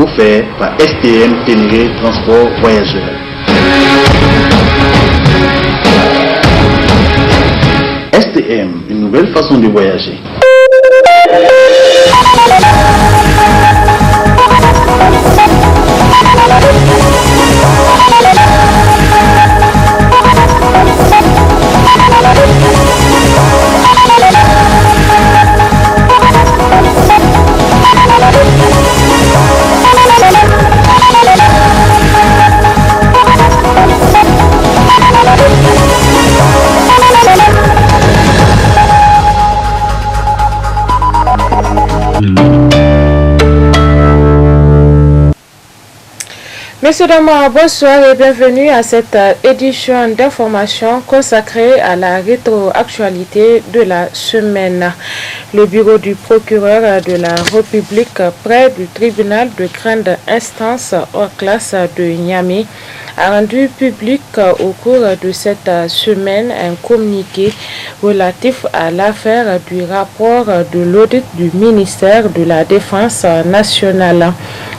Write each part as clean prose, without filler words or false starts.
offert par STM Ténéré Transport Voyageurs. STM, une nouvelle façon de voyager. Messieurs, dames, bonsoir et bienvenue à cette édition d'information consacrée à la rétroactualité de la semaine. Le bureau du procureur de la République près du tribunal de grande instance hors classe de Niamey a rendu public au cours de cette semaine un communiqué relatif à l'affaire du rapport de l'audit du ministère de la Défense nationale.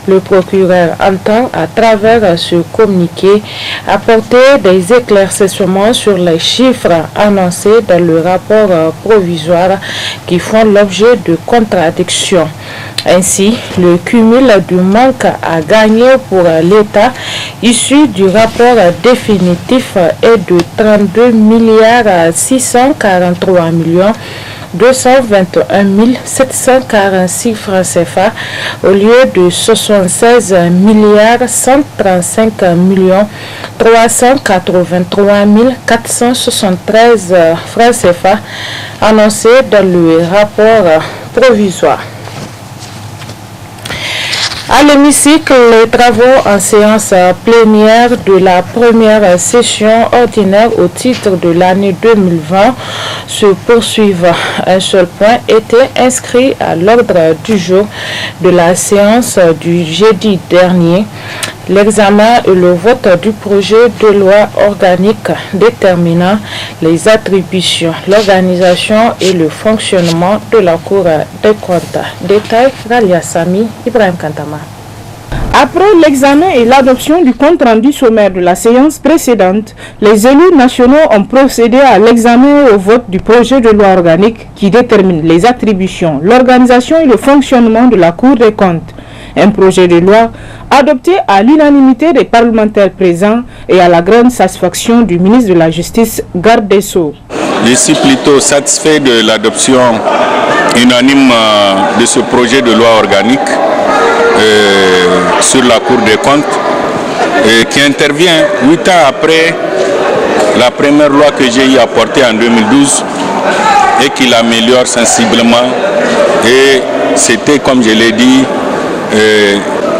Le procureur entend à travers ce communiqué apporter des éclaircissements sur les chiffres annoncés dans le rapport provisoire qui font l'objet de contradictions. Ainsi, le cumul du manque à gagner pour l'État issu du rapport définitif est de 32 milliards 643 millions 221 746 francs CFA au lieu de 76 milliards 135 millions 383 473 francs CFA annoncés dans le rapport provisoire. À l'hémicycle, les travaux en séance plénière de la première session ordinaire au titre de l'année 2020 se poursuivent. Un seul point était inscrit à l'ordre du jour de la séance du jeudi dernier. L'examen et le vote du projet de loi organique déterminant les attributions, l'organisation et le fonctionnement de la Cour des comptes. Détail Ralia Sami, Ibrahim Kantama. Après l'examen et l'adoption du compte rendu sommaire de la séance précédente, les élus nationaux ont procédé à l'examen et au vote du projet de loi organique qui détermine les attributions, l'organisation et le fonctionnement de la Cour des comptes. Un projet de loi adopté à l'unanimité des parlementaires présents et à la grande satisfaction du ministre de la Justice, garde des Sceaux. Je suis plutôt satisfait de l'adoption unanime de ce projet de loi organique sur la Cour des comptes qui intervient 8 ans après la première loi que j'ai eu à porter en 2012 et qui l'améliore sensiblement. Et c'était, comme je l'ai dit,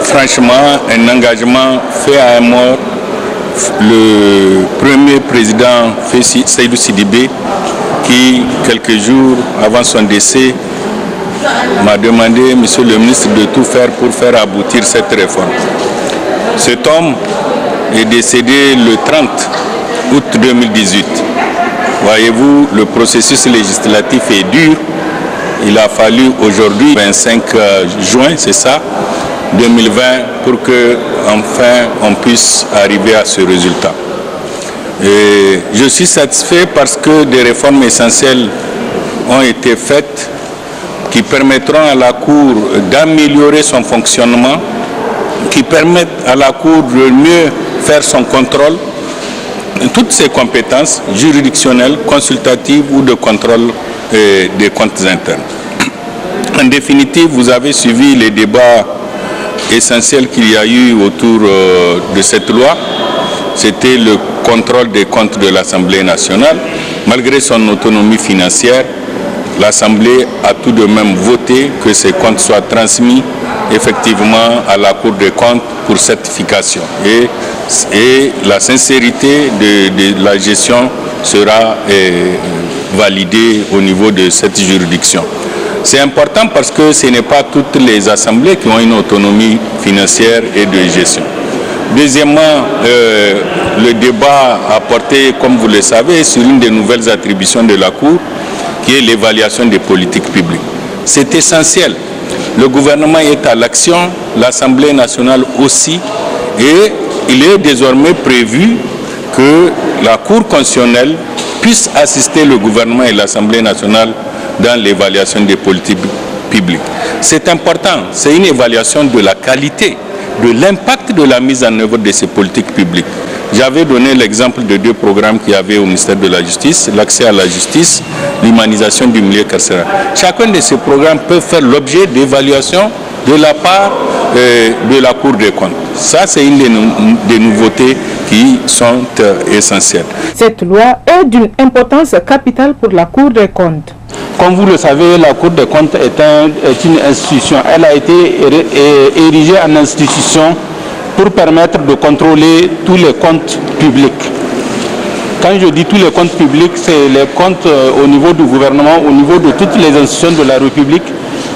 franchement un engagement fait à un mort. Le premier président Seydou Sidibé qui, quelques jours avant son décès, m'a demandé, monsieur le ministre, de tout faire pour faire aboutir cette réforme. Cet homme est décédé le 30 août 2018. Voyez-vous, le processus législatif est dur. Il a fallu aujourd'hui, 25 juin, c'est ça, 2020, pour que enfin on puisse arriver à ce résultat. Et je suis satisfait parce que des réformes essentielles ont été faites qui permettront à la Cour d'améliorer son fonctionnement, qui permettent à la Cour de mieux faire son contrôle, toutes ses compétences juridictionnelles, consultatives ou de contrôle des comptes internes. En définitive, vous avez suivi les débats essentiels qu'il y a eu autour de cette loi. C'était le contrôle des comptes de l'Assemblée nationale. Malgré son autonomie financière, l'Assemblée a tout de même voté que ces comptes soient transmis effectivement à la Cour des comptes pour certification. Et la sincérité de la gestion sera validée au niveau de cette juridiction. C'est important parce que ce n'est pas toutes les assemblées qui ont une autonomie financière et de gestion. Deuxièmement, le débat a porté, comme vous le savez, sur une des nouvelles attributions de la Cour, qui est l'évaluation des politiques publiques. C'est essentiel Le gouvernement est à l'action, l'Assemblée nationale aussi, et il est désormais prévu que la Cour constitutionnelle puisse assister le gouvernement et l'Assemblée nationale dans l'évaluation des politiques publiques. C'est important, c'est une évaluation de la qualité, de l'impact de la mise en œuvre de ces politiques publiques. J'avais donné l'exemple de 2 programmes qu'il y avait au ministère de la Justice, l'accès à la justice, l'humanisation du milieu carcéral. Chacun de ces programmes peut faire l'objet d'évaluation de la part de la Cour des comptes. Ça, c'est une des nouveautés qui sont essentielles. Cette loi est d'une importance capitale pour la Cour des comptes. Comme vous le savez, la Cour des comptes est une institution. Elle a été érigée en institution pour permettre de contrôler tous les comptes publics. Quand je dis tous les comptes publics, c'est les comptes au niveau du gouvernement, au niveau de toutes les institutions de la République,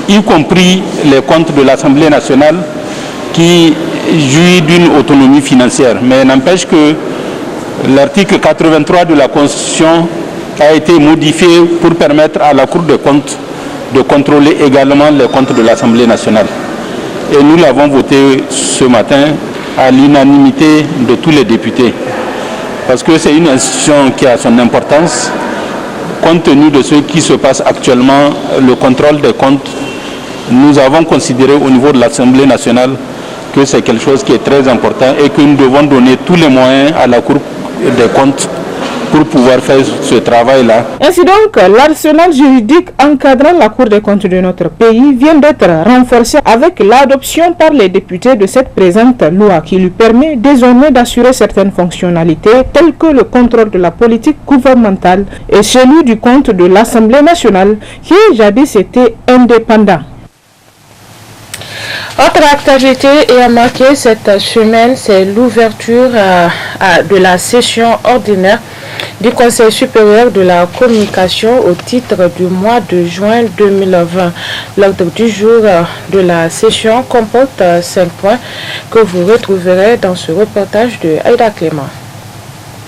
y compris les comptes de l'Assemblée nationale qui jouit d'une autonomie financière. Mais n'empêche que l'article 83 de la Constitution a été modifié pour permettre à la Cour des comptes de contrôler également les comptes de l'Assemblée nationale. Et nous l'avons voté ce matin à l'unanimité de tous les députés. Parce que c'est une institution qui a son importance. Compte tenu de ce qui se passe actuellement, le contrôle des comptes, nous avons considéré au niveau de l'Assemblée nationale que c'est quelque chose qui est très important et que nous devons donner tous les moyens à la Cour des comptes pour pouvoir faire ce travail-là. Ainsi donc, l'arsenal juridique encadrant la Cour des comptes de notre pays vient d'être renforcé avec l'adoption par les députés de cette présente loi qui lui permet désormais d'assurer certaines fonctionnalités telles que le contrôle de la politique gouvernementale et celui du compte de l'Assemblée nationale qui jadis était indépendant. Autre actualité ayant marqué cette semaine, c'est l'ouverture de la session ordinaire du Conseil supérieur de la communication au titre du mois de juin 2020. L'ordre du jour de la session comporte 5 points que vous retrouverez dans ce reportage de Aïda Clément.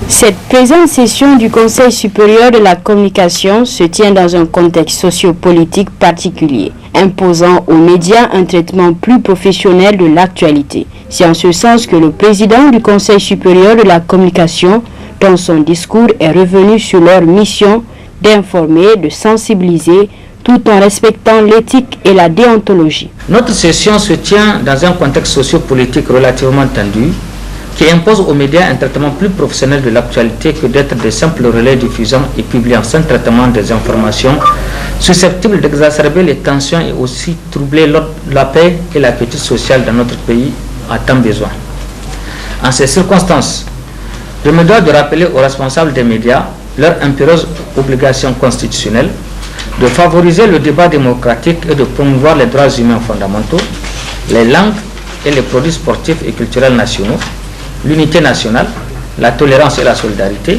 Cette présente session du Conseil supérieur de la communication se tient dans un contexte sociopolitique particulier, imposant aux médias un traitement plus professionnel de l'actualité. C'est en ce sens que le président du Conseil supérieur de la communication, dans son discours, est revenu sur leur mission d'informer, de sensibiliser, tout en respectant l'éthique et la déontologie. Notre session se tient dans un contexte sociopolitique relativement tendu, qui impose aux médias un traitement plus professionnel de l'actualité que d'être de simples relais diffusant et publiant sans traitement des informations susceptibles d'exacerber les tensions et aussi troubler la paix et la quiétude sociale dans notre pays à tant besoin. En ces circonstances, je me dois de rappeler aux responsables des médias leur impérieuse obligation constitutionnelle de favoriser le débat démocratique et de promouvoir les droits humains fondamentaux, les langues et les produits sportifs et culturels nationaux, l'unité nationale, la tolérance et la solidarité,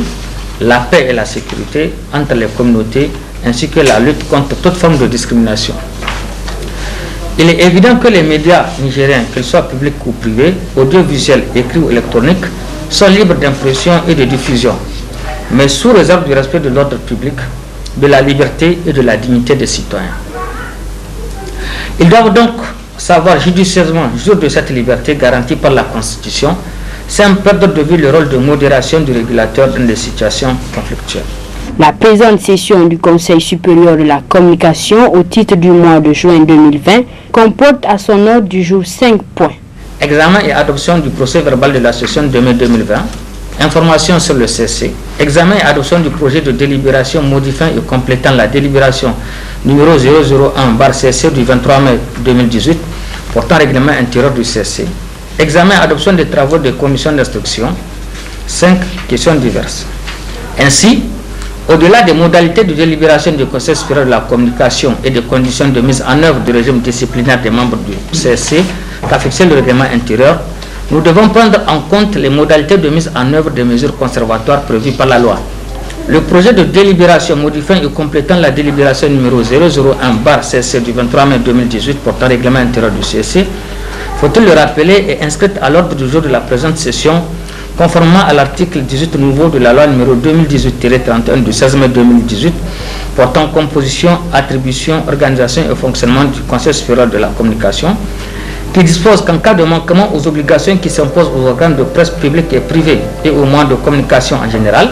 la paix et la sécurité entre les communautés, ainsi que la lutte contre toute forme de discrimination. Il est évident que les médias nigériens, qu'ils soient publics ou privés, audiovisuels, écrits ou électroniques, sont libres d'impression et de diffusion, mais sous réserve du respect de l'ordre public, de la liberté et de la dignité des citoyens. Ils doivent donc savoir judicieusement jouir de cette liberté garantie par la Constitution, sans perdre de vue le rôle de modération du régulateur dans des situations conflictuelles. La présente session du Conseil supérieur de la communication au titre du mois de juin 2020 comporte à son ordre du jour 5 points. Examen et adoption du procès verbal de la session de mai 2020, information sur le CC, examen et adoption du projet de délibération modifiant et complétant la délibération numéro 001/CC du 23 mai 2018 portant règlement intérieur du CC, examen et adoption des travaux des commissions d'instruction, 5 questions diverses. Ainsi, au-delà des modalités de délibération du Conseil supérieur de la communication et des conditions de mise en œuvre du régime disciplinaire des membres du CSC qu'a fixé le règlement intérieur, nous devons prendre en compte les modalités de mise en œuvre des mesures conservatoires prévues par la loi. Le projet de délibération modifiant et complétant la délibération numéro 001/CC du 23 mai 2018 portant règlement intérieur du CSC, faut-il le rappeler, est inscrite à l'ordre du jour de la présente session conformément à l'article 18 nouveau de la loi numéro 2018-31 du 16 mai 2018 portant composition, attribution, organisation et fonctionnement du Conseil supérieur de la communication, qui dispose qu'en cas de manquement aux obligations qui s'imposent aux organes de presse publics et privés et aux moyens de communication en général,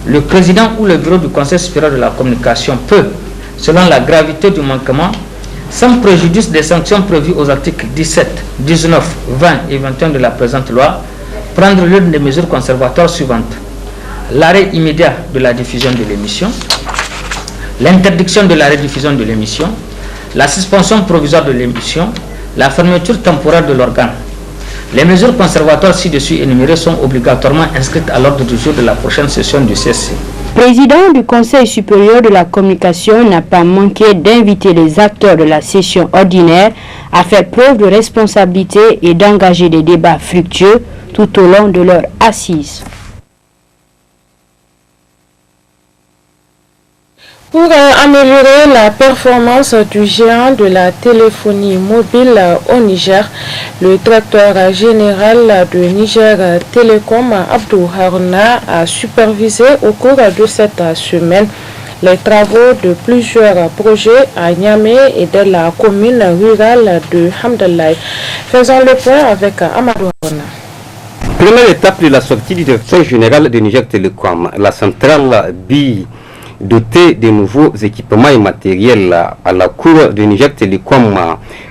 le président ou le bureau du Conseil supérieur de la communication peut, selon la gravité du manquement, sans préjudice des sanctions prévues aux articles 17, 19, 20 et 21 de la présente loi, prendre l'une des mesures conservatoires suivantes: l'arrêt immédiat de la diffusion de l'émission, l'interdiction de la rediffusion de l'émission, la suspension provisoire de l'émission, la fermeture temporaire de l'organe. Les mesures conservatoires ci-dessus énumérées sont obligatoirement inscrites à l'ordre du jour de la prochaine session du CSC. Le président du Conseil supérieur de la communication n'a pas manqué d'inviter les acteurs de la session ordinaire à faire preuve de responsabilité et d'engager des débats fructueux tout au long de leur assise. Pour améliorer la performance du géant de la téléphonie mobile au Niger, le directeur général de Niger Télécom, Abdou Harouna, a supervisé au cours de cette semaine les travaux de plusieurs projets à Niamey et de la commune rurale de Hamdallah. Faisons le point avec Amadou Harouna. Première étape de la sortie du directeur général de Niger Télécom, la centrale dotée de nouveaux équipements et matériels à la cour de Niger Télécom.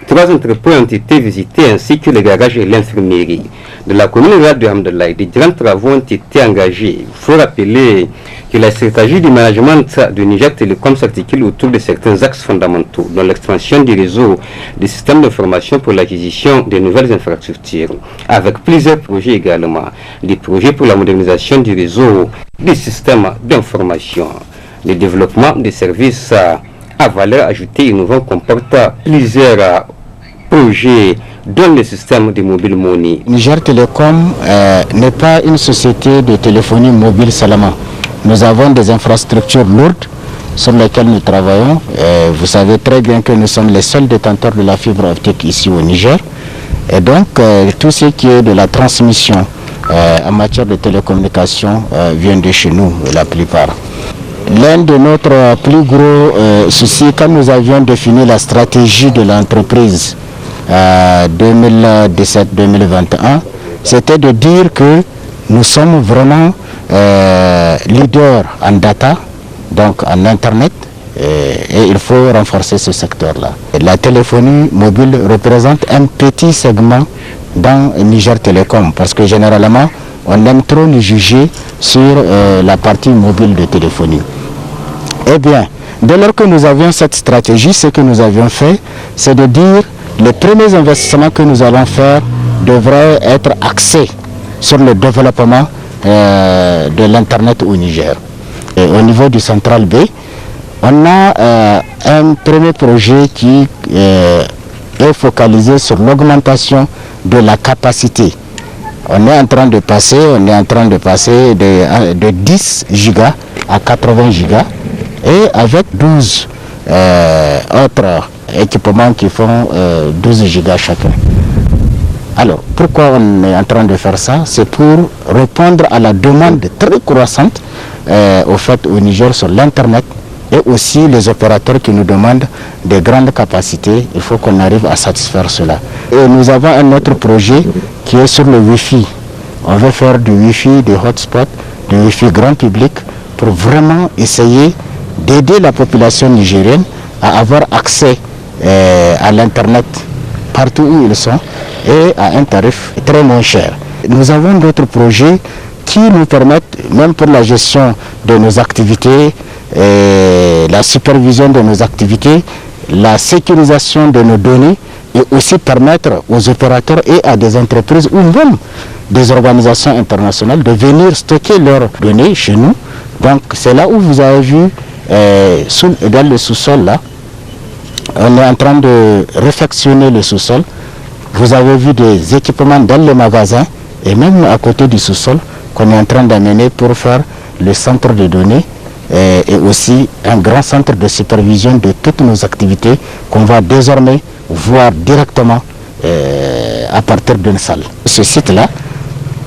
3 entrepôts ont été visités ainsi que le garage et l'infirmerie. De la commune rurale de Hamdallah, des grands travaux ont été engagés. Il faut rappeler que la stratégie du management de Niger Télécom s'articule autour de certains axes fondamentaux, dont l'extension du réseau des systèmes d'information pour l'acquisition de nouvelles infrastructures, avec plusieurs projets également, des projets pour la modernisation du réseau des systèmes d'information. Le développement des services à valeur ajoutée innovant comporte plusieurs projets dans le système de mobile money. Niger Télécom n'est pas une société de téléphonie mobile seulement. Nous avons des infrastructures lourdes sur lesquelles nous travaillons. Vous savez très bien que nous sommes les seuls détenteurs de la fibre optique ici au Niger. Et donc, tout ce qui est de la transmission en matière de télécommunication vient de chez nous, la plupart. L'un de notre plus gros soucis, quand nous avions défini la stratégie de l'entreprise 2017-2021, c'était de dire que nous sommes vraiment leaders en data, donc en Internet, et il faut renforcer ce secteur-là. La téléphonie mobile représente un petit segment dans Niger Télécom, parce que généralement, on aime trop nous juger sur la partie mobile de téléphonie. Eh bien, dès lors que nous avions cette stratégie, ce que nous avions fait, c'est de dire les premiers investissements que nous allons faire devraient être axés sur le développement de l'Internet au Niger. Et au niveau du Central B, on a un premier projet qui est focalisé sur l'augmentation de la capacité. On est en train de passer de 10 gigas à 80 gigas et avec 12 autres équipements qui font 12 gigas chacun. Alors, pourquoi on est en train de faire ça? C'est pour répondre à la demande très croissante au fait au Niger sur l'Internet et aussi les opérateurs qui nous demandent des grandes capacités. Il faut qu'on arrive à satisfaire cela. Et nous avons un autre projet qui est sur le Wi-Fi. On veut faire du Wi-Fi, des hotspots, du Wi-Fi grand public pour vraiment essayer d'aider la population nigérienne à avoir accès à l'Internet partout où ils sont et à un tarif très moins cher. Nous avons d'autres projets qui nous permettent, même pour la gestion de nos activités, la supervision de nos activités, la sécurisation de nos données et aussi permettre aux opérateurs et à des entreprises ou même des organisations internationales de venir stocker leurs données chez nous. Donc c'est là où vous avez vu dans le sous-sol là, on est en train de réfectionner le sous-sol. Vous avez vu des équipements dans les magasins et même à côté du sous-sol qu'on est en train d'amener pour faire le centre de données et aussi un grand centre de supervision de toutes nos activités qu'on va désormais voir directement à partir d'une salle. Ce site-là,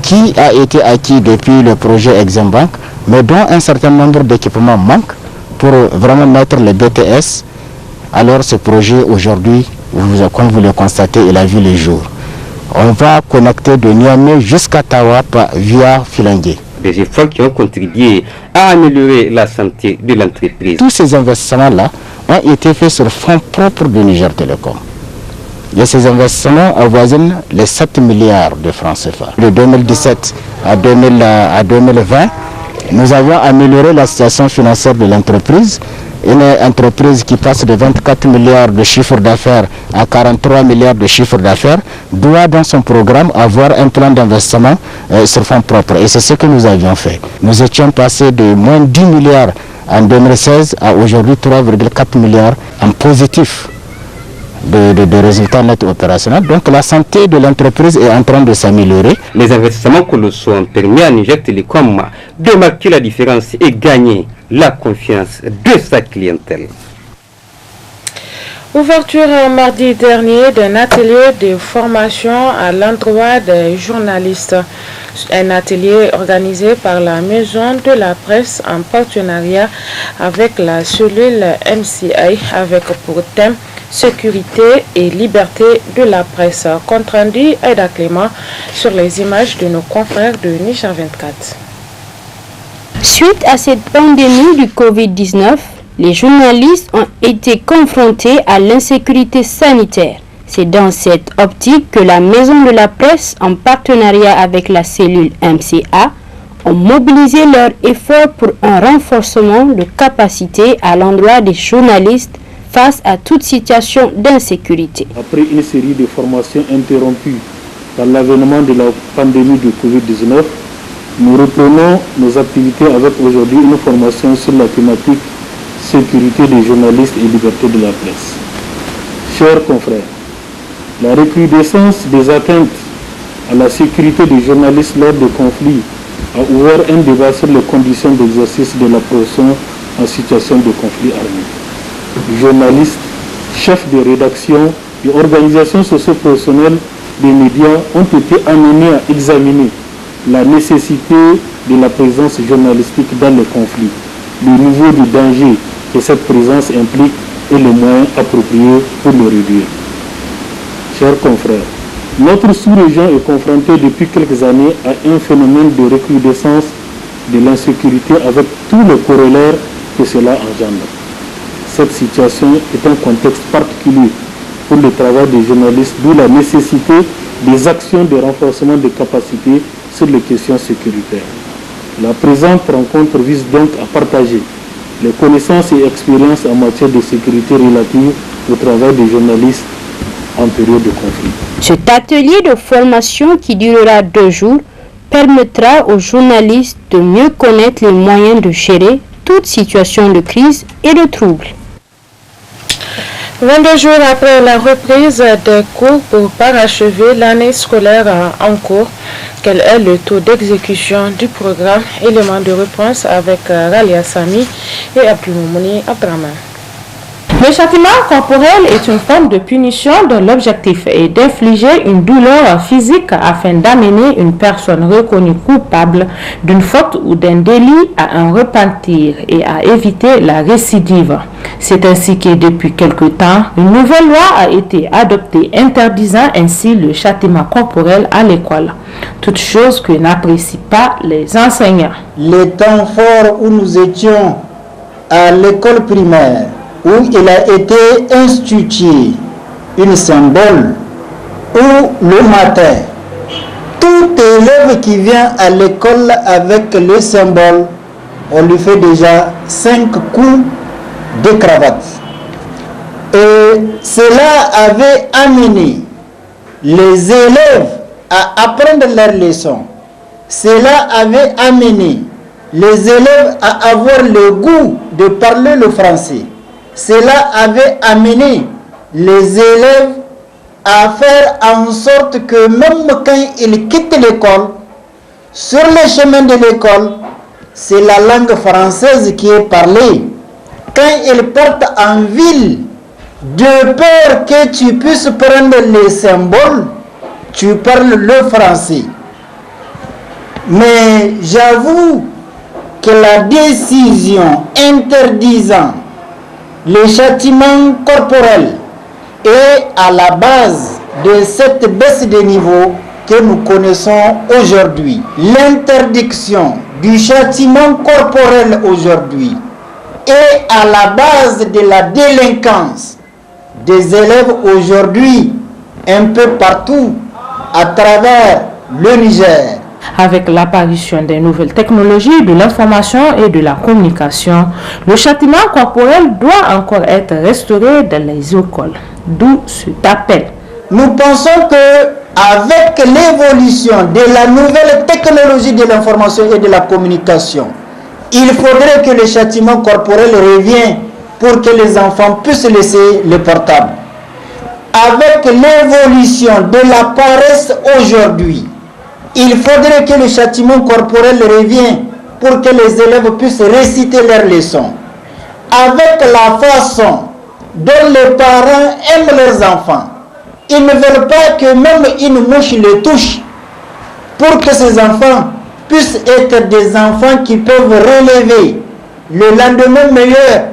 qui a été acquis depuis le projet Exim Bank, mais dont un certain nombre d'équipements manquent pour vraiment mettre les BTS. Alors ce projet aujourd'hui, comme vous le constatez, il a vu le jour. On va connecter de Niamey jusqu'à Tawap via Filangué. Des efforts qui ont contribué à améliorer la santé de l'entreprise. Tous ces investissements-là ont été faits sur fonds propres de Niger Telecom. Et ces investissements avoisinent les 7 milliards de francs CFA. De 2017 à 2020, nous avons amélioré la situation financière de l'entreprise. Une entreprise qui passe de 24 milliards de chiffre d'affaires à 43 milliards de chiffre d'affaires doit dans son programme avoir un plan d'investissement sur fonds propres. Et c'est ce que nous avions fait. Nous étions passés de moins 10 milliards en 2016 à aujourd'hui 3,4 milliards en positif de résultats nets opérationnels. Donc la santé de l'entreprise est en train de s'améliorer. Les investissements colossaux ont permis à Niger Telecom de marquer la différence et gagner la confiance de sa clientèle. Ouverture mardi dernier d'un atelier de formation à l'endroit des journalistes. Un atelier organisé par la Maison de la Presse en partenariat avec la cellule MCI avec pour thème sécurité et liberté de la presse. Compte rendu Aïda Clément sur les images de nos confrères de Niger 24. Suite à cette pandémie du Covid-19, les journalistes ont été confrontés à l'insécurité sanitaire. C'est dans cette optique que la Maison de la Presse, en partenariat avec la cellule MCA, ont mobilisé leurs efforts pour un renforcement de capacité à l'endroit des journalistes face à toute situation d'insécurité. Après une série de formations interrompues par l'avènement de la pandémie de Covid-19, nous reprenons nos activités avec aujourd'hui une formation sur la thématique sécurité des journalistes et liberté de la presse. Chers confrères, la recrudescence des atteintes à la sécurité des journalistes lors de conflits a ouvert un débat sur les conditions d'exercice de la profession en situation de conflit armé. Journalistes, chefs de rédaction et organisations socio-professionnelles des médias ont été amenés à examiner la nécessité de la présence journalistique dans les conflits, le niveau du danger que cette présence implique et les moyens appropriés pour le réduire. Chers confrères, notre sous-région est confrontée depuis quelques années à un phénomène de recrudescence de l'insécurité avec tous les corollaires que cela engendre. Cette situation est un contexte particulier pour le travail des journalistes, d'où la nécessité des actions de renforcement des capacités sur les questions sécuritaires. La présente rencontre vise donc à partager les connaissances et expériences en matière de sécurité relatives au travail des journalistes en période de conflit. Cet atelier de formation qui durera 2 jours permettra aux journalistes de mieux connaître les moyens de gérer toute situation de crise et de trouble. 22 jours après la reprise des cours pour parachever l'année scolaire en cours, quel est le taux d'exécution du programme? Élément de réponse avec Ralia Sami et Abdoumouni Abdraman. Le châtiment corporel est une forme de punition dont l'objectif est d'infliger une douleur physique afin d'amener une personne reconnue coupable d'une faute ou d'un délit à un repentir et à éviter la récidive. C'est ainsi que depuis quelque temps, une nouvelle loi a été adoptée interdisant ainsi le châtiment corporel à l'école, toute chose que n'apprécient pas les enseignants. Les temps forts où nous étions à l'école primaire, où il a été institué une symbole, où le matin, tout élève qui vient à l'école avec le symbole, on lui fait déjà 5 coups de cravate. Et cela avait amené les élèves à apprendre leurs leçons. Cela avait amené les élèves à avoir le goût de parler le français. Cela avait amené les élèves à faire en sorte que même quand ils quittent l'école, sur le chemin de l'école, c'est la langue française qui est parlée. Quand ils partent en ville, de peur que tu puisses prendre les symboles, tu parles le français. Mais j'avoue que la décision interdisant le châtiment corporel est à la base de cette baisse de niveau que nous connaissons aujourd'hui. L'interdiction du châtiment corporel aujourd'hui est à la base de la délinquance des élèves aujourd'hui un peu partout à travers le Niger. Avec l'apparition des nouvelles technologies de l'information et de la communication, le châtiment corporel doit encore être restauré dans les écoles. D'où cet appel. Nous pensons que avec l'évolution de la nouvelle technologie de l'information et de la communication, il faudrait que le châtiment corporel revienne pour que les enfants puissent laisser le portable. Avec l'évolution de la paresse aujourd'hui, il faudrait que le châtiment corporel revienne pour que les élèves puissent réciter leurs leçons. Avec la façon dont les parents aiment leurs enfants, ils ne veulent pas que même une mouche les touche pour que ces enfants puissent être des enfants qui peuvent relever le lendemain meilleur,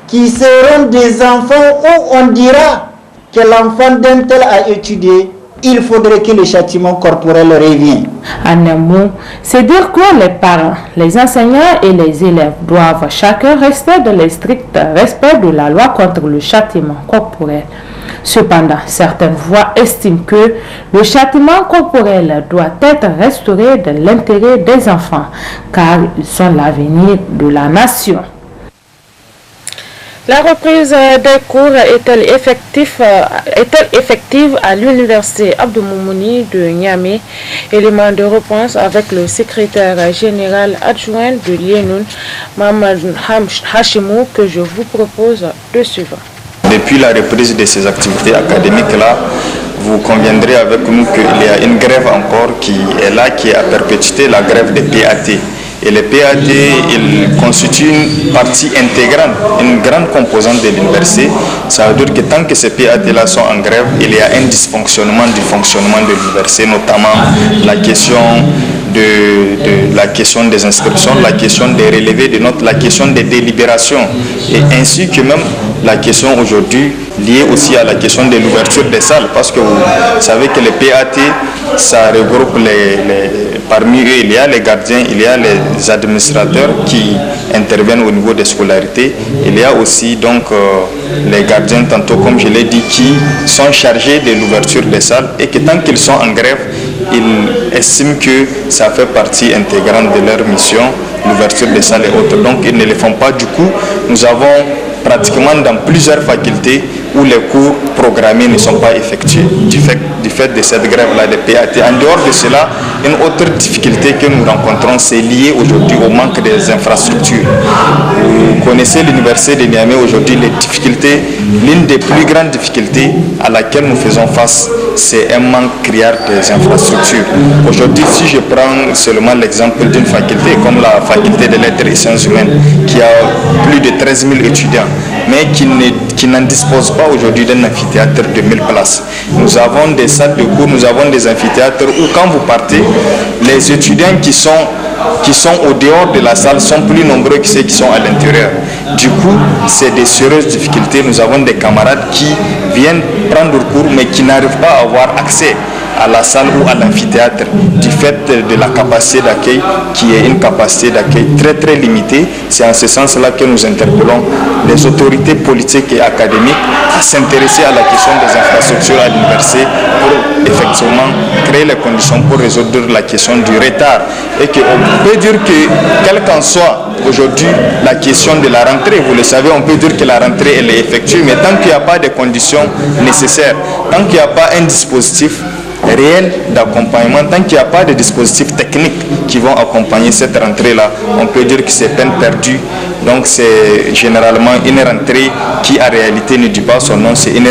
qui seront des enfants où on dira que l'enfant d'un tel a étudié. Il faudrait que le châtiment corporel revienne. En un mot, c'est dire que les parents, les enseignants et les élèves doivent chacun rester dans le strict respect de la loi contre le châtiment corporel. Cependant, certaines voix estiment que le châtiment corporel doit être restauré dans l'intérêt des enfants, car ils sont l'avenir de la nation. La reprise des cours est-elle effective à l'université Abdou Moumouni de Niamey? Élément de réponse avec le secrétaire général adjoint de l'IENUN, Mamad Hashimou, que je vous propose de suivre. Depuis la reprise de ces activités académiques-là, vous conviendrez avec nous qu'il y a une grève encore qui est là, qui est à perpétuité, la grève des PAT. Et les PAT, ils constituent une partie intégrante, une grande composante de l'université. Ça veut dire que tant que ces PAT-là sont en grève, il y a un dysfonctionnement du fonctionnement de l'université, notamment la question des inscriptions, la question des relevés de notes, la question des délibérations, et ainsi que même la question aujourd'hui liée aussi à la question de l'ouverture des salles, parce que vous savez que les PAT, ça regroupe parmi eux, il y a les gardiens, il y a les administrateurs qui interviennent au niveau des scolarités, il y a aussi donc les gardiens, tantôt comme je l'ai dit, qui sont chargés de l'ouverture des salles, et que tant qu'ils sont en grève, ils estiment que ça fait partie intégrante de leur mission, l'ouverture des salles et autres. Donc ils ne le font pas. Du coup, nous avons pratiquement dans plusieurs facultés où les cours programmés ne sont pas effectués du fait de cette grève-là des PAT. En dehors de cela, une autre difficulté que nous rencontrons, c'est lié aujourd'hui au manque des infrastructures. Vous connaissez l'université de Niamey aujourd'hui, les difficultés, l'une des plus grandes difficultés à laquelle nous faisons face, c'est un manque criard des infrastructures. Aujourd'hui, si je prends seulement l'exemple d'une faculté comme la faculté des lettres et sciences humaines, qui a plus de 13 000 étudiants, mais qui n'en dispose pas aujourd'hui d'un amphithéâtre de 1000 places. Nous avons des salles de cours, nous avons des amphithéâtres où quand vous partez, les étudiants qui sont au dehors de la salle sont plus nombreux que ceux qui sont à l'intérieur. Du coup, c'est des sérieuses difficultés. Nous avons des camarades qui viennent prendre cours mais qui n'arrivent pas à avoir accès à la salle ou à l'amphithéâtre du fait de la capacité d'accueil qui est une capacité d'accueil très très limitée. C'est en ce sens-là que nous interpellons les autorités politiques et académiques à s'intéresser à la question des infrastructures à l'université pour effectivement créer les conditions pour résoudre la question du retard. Et qu'on peut dire que quel qu'en soit aujourd'hui la question de la rentrée, vous le savez, on peut dire que la rentrée elle est effectuée, mais tant qu'il n'y a pas de conditions nécessaires, tant qu'il n'y a pas un dispositif réel d'accompagnement, tant qu'il n'y a pas de dispositifs techniques qui vont accompagner cette rentrée-là, on peut dire que c'est peine perdue. Donc c'est généralement une rentrée qui en réalité ne dit pas son nom, c'est une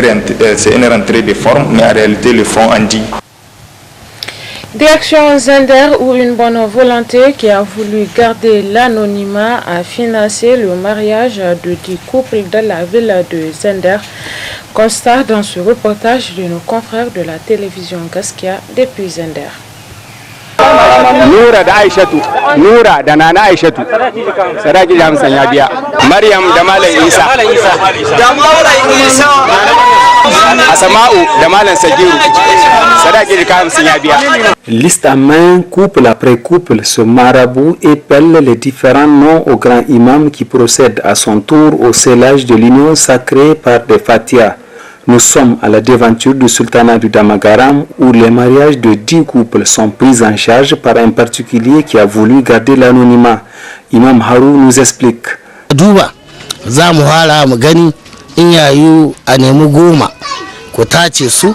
rentrée de forme, mais en réalité le fond en dit. Direction Zender, où une bonne volonté qui a voulu garder l'anonymat a financé le mariage de 10 couples dans la ville de Zender. Constat dans ce reportage de nos confrères de la télévision Gaskia depuis Zender. Nura da Aishatu, Nura da Nana Aishatu, sadaki da 50 ya biya. Maryam da Malam Isa, Asama'u da Malam Sagiru, sadaki da 50 ya biya. Liste à main, couple après couple, ce marabout épelle les différents noms au grand imam qui procède à son tour au scellage de l'union sacrée par des fatias. Nous sommes à la devanture du sultanat du Damagaram où les mariages de 10 couples sont pris en charge par un particulier qui a voulu garder l'anonymat. Imam Harou nous explique. Duba, za mu hala mu gani in yayu a nemi 10 ku tace su.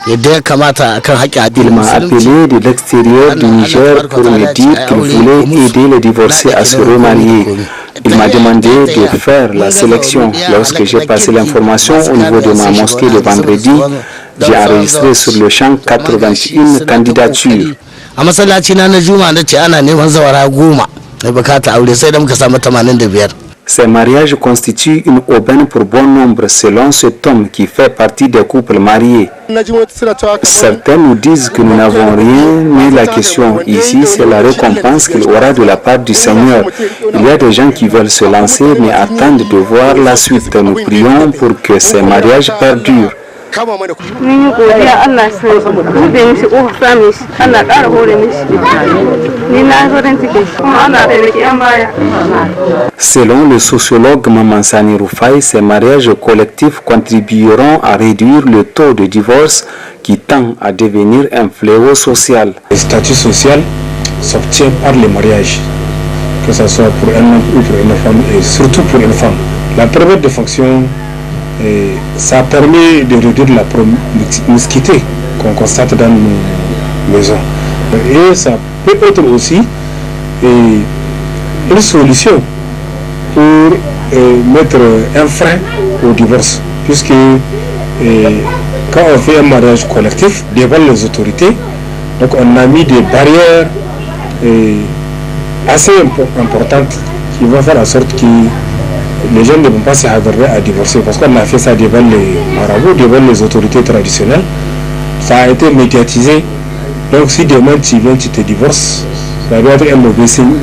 Il m'a appelé de l'extérieur du Niger pour me dire qu'il voulait aider les divorcés à se remarier. Il m'a demandé de faire la sélection. Lorsque j'ai passé l'information au niveau de ma mosquée le vendredi, j'ai enregistré sur le champ 81 candidatures. Ces mariages constituent une aubaine pour bon nombre selon cet homme qui fait partie des couples mariés. Certains nous disent que nous n'avons rien, mais la question ici c'est la récompense qu'il aura de la part du Seigneur. Il y a des gens qui veulent se lancer mais attendent de voir la suite. Nous prions pour que ces mariages perdurent. Selon le sociologue Mamansani Roufaï, ces mariages collectifs contribueront à réduire le taux de divorce qui tend à devenir un fléau social. Le statut social s'obtient par les mariages, que ce soit pour un homme ou pour une femme, et surtout pour une femme. La première des fonctions, ça permet de réduire la promiscuité qu'on constate dans nos maisons. Et ça peut être aussi une solution pour mettre un frein au divorce, puisque quand on fait un mariage collectif devant les autorités, donc on a mis des barrières assez importantes qui vont faire en sorte que les gens ne vont pas s'avérer à divorcer, parce qu'on a fait ça devant les marabouts, devant les autorités traditionnelles. Ça a été médiatisé. Donc si demain tu viens, tu te divorces, ça doit être un mauvais signe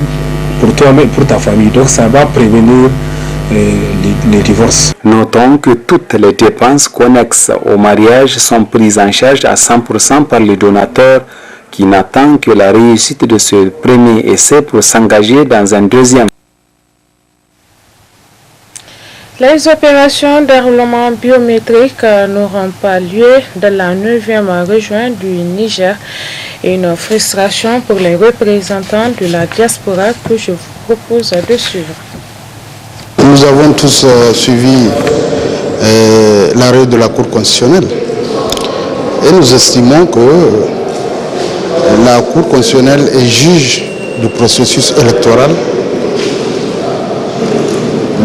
pour toi-même et pour ta famille. Donc ça va prévenir les divorces. Notons que toutes les dépenses connexes au mariage sont prises en charge à 100% par le donateur qui n'attend que la réussite de ce premier essai pour s'engager dans un deuxième. Les opérations d'enrôlement biométrique n'auront pas lieu dans la 9e région du Niger. Une frustration pour les représentants de la diaspora que je vous propose de suivre. Nous avons tous suivi l'arrêt de la Cour constitutionnelle et nous estimons que la Cour constitutionnelle est juge du processus électoral,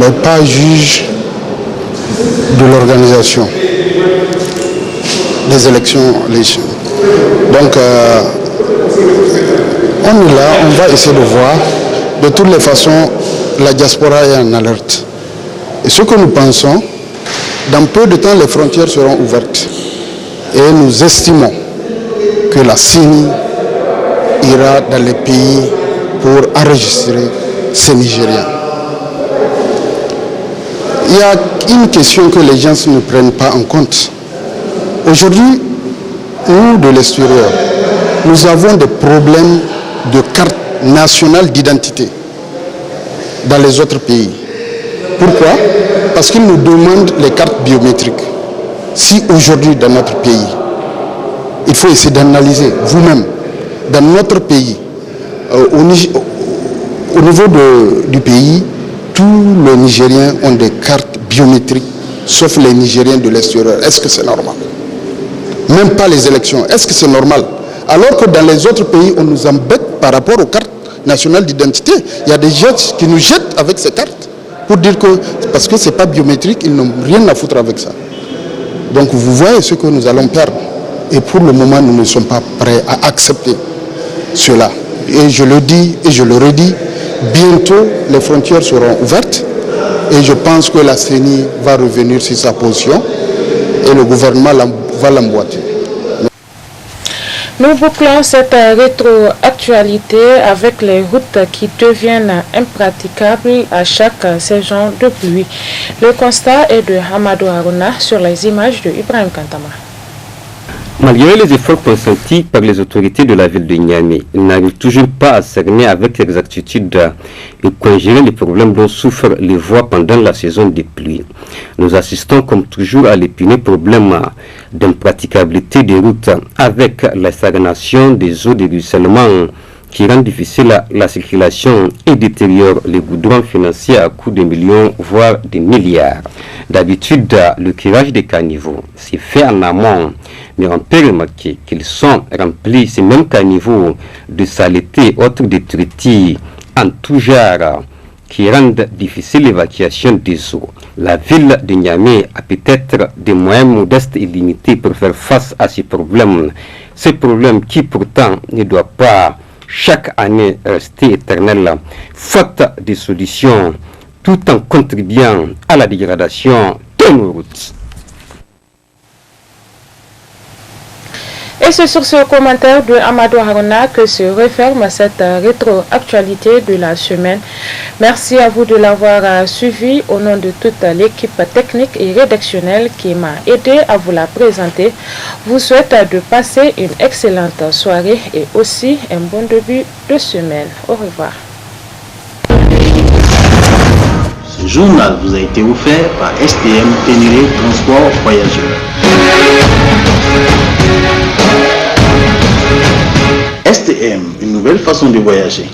mais pas juge de l'organisation des élections législatives. Donc, on est là, on va essayer de voir. De toutes les façons, la diaspora est en alerte. Et ce que nous pensons, dans peu de temps, les frontières seront ouvertes. Et nous estimons que la CENI ira dans les pays pour enregistrer ces Nigériens. Il y a une question que les gens ne prennent pas en compte. Aujourd'hui, nous de l'extérieur, nous avons des problèmes de carte nationale d'identité dans les autres pays. Pourquoi? Parce qu'ils nous demandent les cartes biométriques. Si aujourd'hui dans notre pays, il faut essayer d'analyser vous-même, dans notre pays, au niveau du pays, tous les Nigériens ont des cartes biométriques, sauf les Nigériens de l'extérieur. Est-ce que c'est normal? Même pas les élections. Est-ce que c'est normal? Alors que dans les autres pays, on nous embête par rapport aux cartes nationales d'identité. Il y a des gens qui nous jettent avec ces cartes pour dire que, parce que ce n'est pas biométrique, ils n'ont rien à foutre avec ça. Donc vous voyez ce que nous allons perdre. Et pour le moment, nous ne sommes pas prêts à accepter cela. Et je le dis et je le redis, bientôt les frontières seront ouvertes et je pense que la CENI va revenir sur sa position et le gouvernement va l'emboîter. Nous bouclons cette rétroactualité avec les routes qui deviennent impraticables à chaque saison de pluie. Le constat est de Hamadou Haruna sur les images de Ibrahim Kantama. Malgré les efforts consentis par les autorités de la ville de Niamey, ils n'arrivent toujours pas à cerner avec exactitude et congérer les problèmes dont souffrent les voies pendant la saison des pluies. Nous assistons comme toujours à l'épineux problème d'impraticabilité des routes avec la stagnation des eaux de ruissellement qui rend difficile la circulation et détériore les goudrons financiers à coût de millions, voire de milliards. D'habitude, le curage des caniveaux s'est fait en amont, mais on peut remarquer qu'ils sont remplis, ces mêmes caniveaux, de saleté, autres détritus en tout genre, qui rendent difficile l'évacuation des eaux. La ville de Niamey a peut-être des moyens modestes et limités pour faire face à ces problèmes qui pourtant ne doivent pas chaque année rester éternel, faute de solutions, tout en contribuant à la dégradation de nos routes. Et c'est sur ce commentaire de Amadou Haruna que se referme cette rétroactualité de la semaine. Merci à vous de l'avoir suivi au nom de toute l'équipe technique et rédactionnelle qui m'a aidé à vous la présenter. Je vous souhaite de passer une excellente soirée et aussi un bon début de semaine. Au revoir. Ce journal vous a été offert par STM Ténéré Transport Voyageurs. STM, une nouvelle façon de voyager.